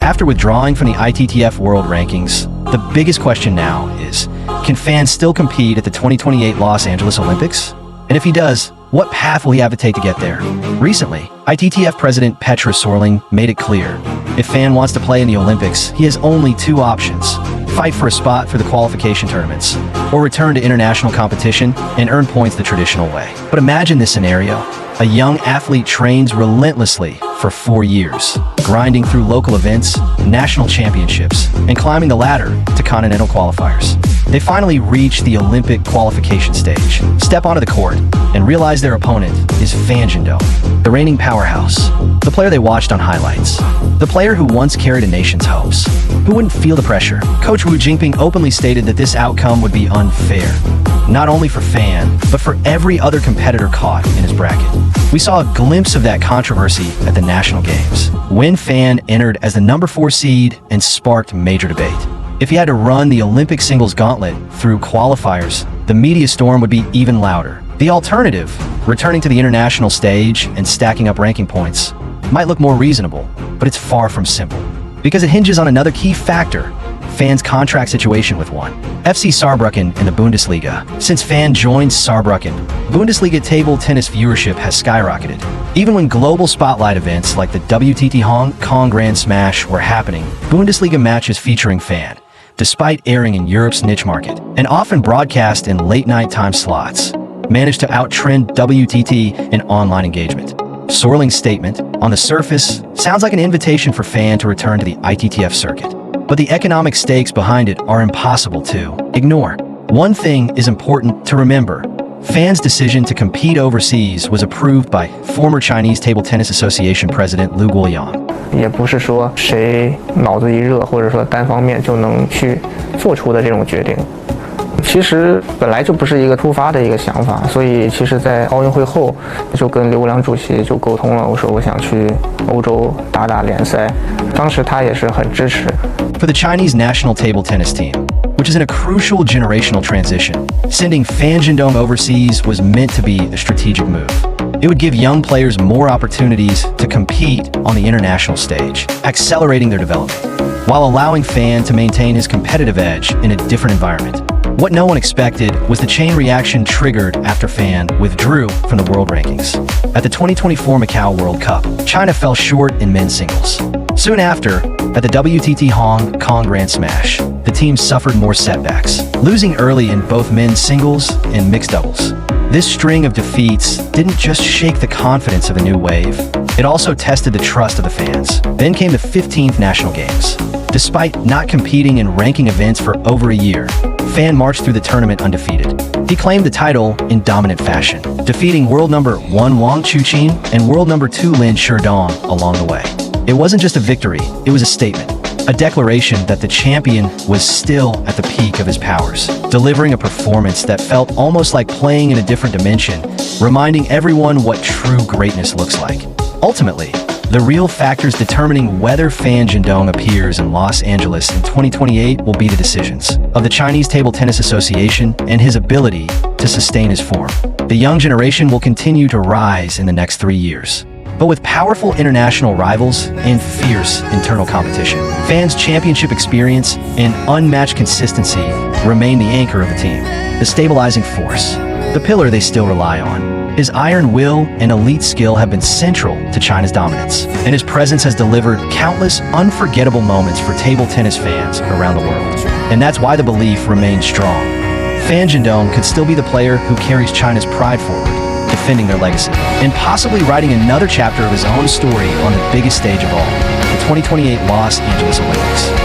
After withdrawing from the ITTF World Rankings, the biggest question now is, can Fan still compete at the 2028 Los Angeles Olympics? And if he does, what path will he have to take to get there? Recently, ITTF President Petra Sorling made it clear, if Fan wants to play in the Olympics, he has only two options: fight for a spot for the qualification tournaments, or return to international competition and earn points the traditional way. But imagine this scenario. A young athlete trains relentlessly for 4 years, grinding through local events, national championships, and climbing the ladder to continental qualifiers. They finally reach the Olympic qualification stage, step onto the court, and realize their opponent is Fan Zhendong, the reigning powerhouse, the player they watched on highlights, the player who once carried a nation's hopes, who wouldn't feel the pressure. Coach Wu Jingping openly stated that this outcome would be unfair, not only for Fan, but for every other competitor caught in his bracket. We saw a glimpse of that controversy at the national games, when Fan entered as the number 4 seed and sparked major debate. If he had to run the Olympic singles gauntlet through qualifiers, the media storm would be even louder. The alternative, returning to the international stage and stacking up ranking points, might look more reasonable, but it's far from simple, because it hinges on another key factor: Fan's contract situation with one FC Saarbrücken in the Bundesliga. Since Fan joined Saarbrücken, Bundesliga table tennis viewership has skyrocketed. Even when global spotlight events like the WTT Hong Kong Grand Smash were happening, Bundesliga matches featuring Fan, despite airing in Europe's niche market and often broadcast in late-night time slots, managed to outtrend WTT in online engagement. Sorling's statement, on the surface, sounds like an invitation for Fan to return to the ITTF circuit. But the economic stakes behind it are impossible to ignore. One thing is important to remember. Fan's decision to compete overseas was approved by former Chinese Table Tennis Association President Liu Guoyang. 也不是说谁脑子一热或者说单方面就能去做出的这种决定。其实本来就不是一个突发的一个想法，所以其实在奥运会后就跟刘良主席就沟通了，我说我想去欧洲打联赛，当时他也是很支持。 For the Chinese national table tennis team, which is in a crucial generational transition, sending Fan Zhendong overseas was meant to be a strategic move. It would give young players more opportunities to compete on the international stage, accelerating their development, while allowing Fan to maintain his competitive edge in a different environment. What no one expected was the chain reaction triggered after Fan withdrew from the world rankings. At the 2024 Macau World Cup, China fell short in men's singles. Soon after, at the WTT Hong Kong Grand Smash, the team suffered more setbacks, losing early in both men's singles and mixed doubles. This string of defeats didn't just shake the confidence of a new wave, it also tested the trust of the fans. Then came the 15th National Games. Despite not competing in ranking events for over a year, Fan marched through the tournament undefeated. He claimed the title in dominant fashion, defeating world number 1 Wang Chuqin and world number 2 Shidong along the way. It wasn't just a victory, it was a statement. A declaration that the champion was still at the peak of his powers, delivering a performance that felt almost like playing in a different dimension, reminding everyone what true greatness looks like. Ultimately, the real factors determining whether Fan Zhendong appears in Los Angeles in 2028 will be the decisions of the Chinese Table Tennis Association and his ability to sustain his form. The young generation will continue to rise in the next 3 years. But with powerful international rivals and fierce internal competition, Fan's championship experience and unmatched consistency remain the anchor of the team, the stabilizing force, the pillar they still rely on. His iron will and elite skill have been central to China's dominance, and his presence has delivered countless unforgettable moments for table tennis fans around the world. And that's why the belief remains strong. Fan Zhendong could still be the player who carries China's pride forward, defending their legacy, and possibly writing another chapter of his own story on the biggest stage of all, the 2028 Los Angeles Olympics.